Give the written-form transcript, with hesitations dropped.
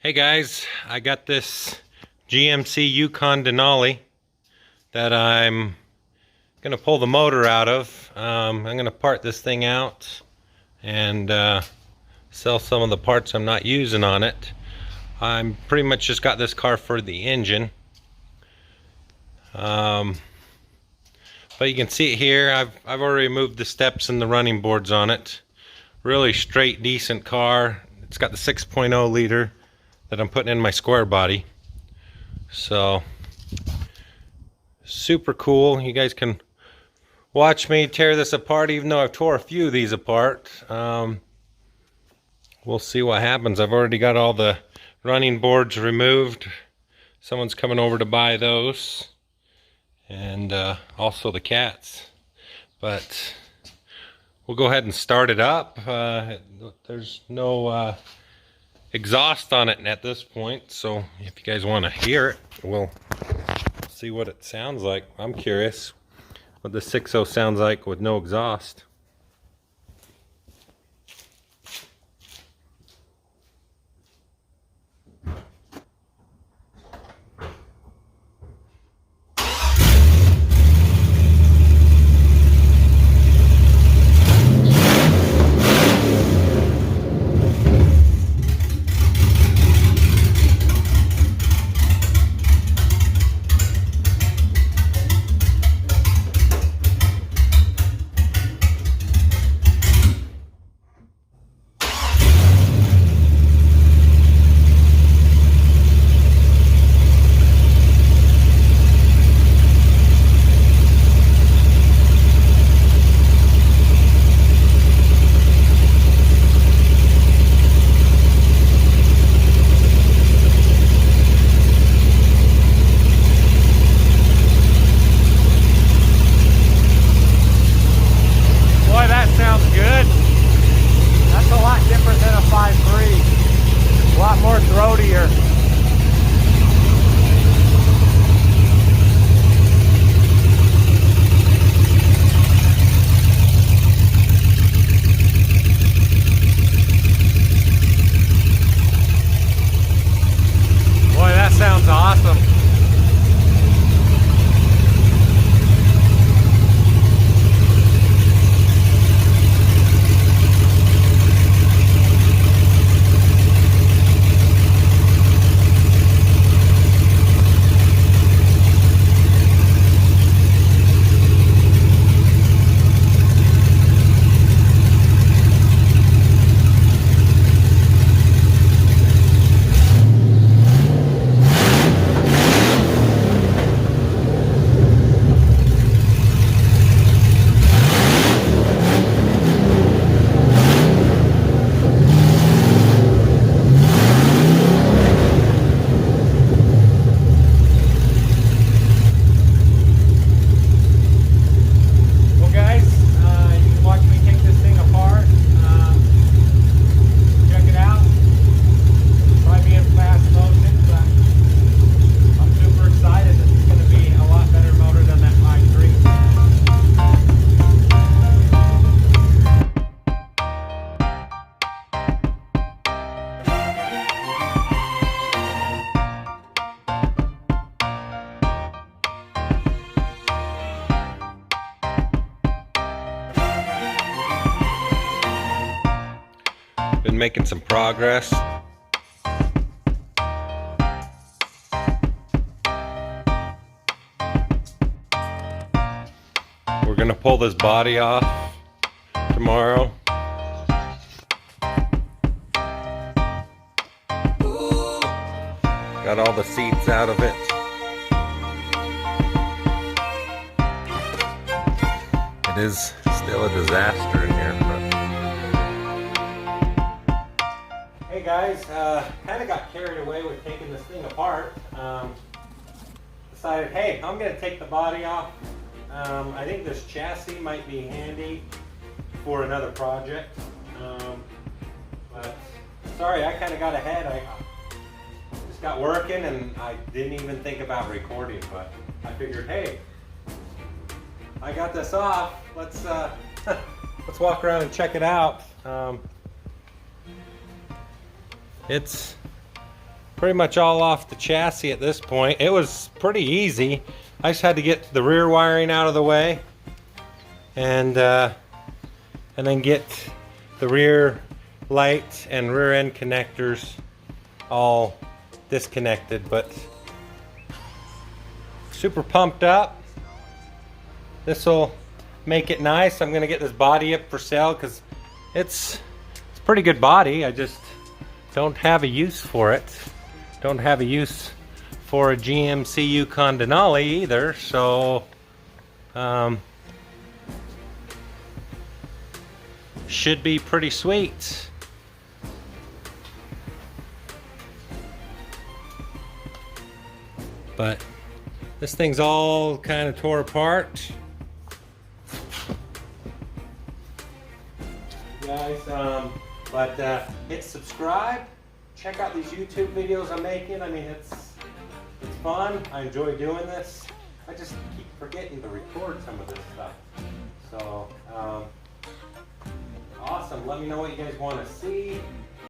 Hey guys, I got this GMC Yukon denali that I'm gonna pull the motor out of. I'm gonna part this thing out and sell some of the parts I'm not using on it. I'm pretty much just got this car for the engine. But you can see it here. I've already removed the steps and the running boards on it. Really straight, decent car. It's got the 6.0 liter that I'm putting in my square body. So super cool. You guys can watch me tear this apart, even though I've tore a few of these apart. We'll see what happens. I've already got all the running boards removed. Someone's coming over to buy those, and also the cats. But we'll go ahead and start it up. There's no exhaust on it at this point, so if you guys want to hear it, we'll see what it sounds like. I'm curious what the 6.0 sounds like with no exhaust. A lot more throatier. Boy, that sounds awesome. Been making some progress. We're gonna pull this body off tomorrow. Got all the seats out of it. It is still a disaster in here. Hey guys, kind of got carried away with taking this thing apart. Decided, hey, I'm going to take the body off. I think this chassis might be handy for another project. But sorry, I kind of got ahead. I just got working and I didn't even think about recording, but I figured, hey, I got this off. Let's walk around and check it out. It's pretty much all off the chassis at this point. It was pretty easy. I just had to get the rear wiring out of the way and then get the rear light and rear end connectors all disconnected, but super pumped up. This will make it nice. I'm gonna get this body up for sale because it's a pretty good body. I just don't have a use for it. Don't have a use for a GMC Yukon Denali either, so should be pretty sweet. But this thing's all kind of tore apart. Guys, but hit subscribe. Check out these YouTube videos I'm making. I mean, it's fun. I enjoy doing this. I just keep forgetting to record some of this stuff. So, awesome. Let me know what you guys want to see.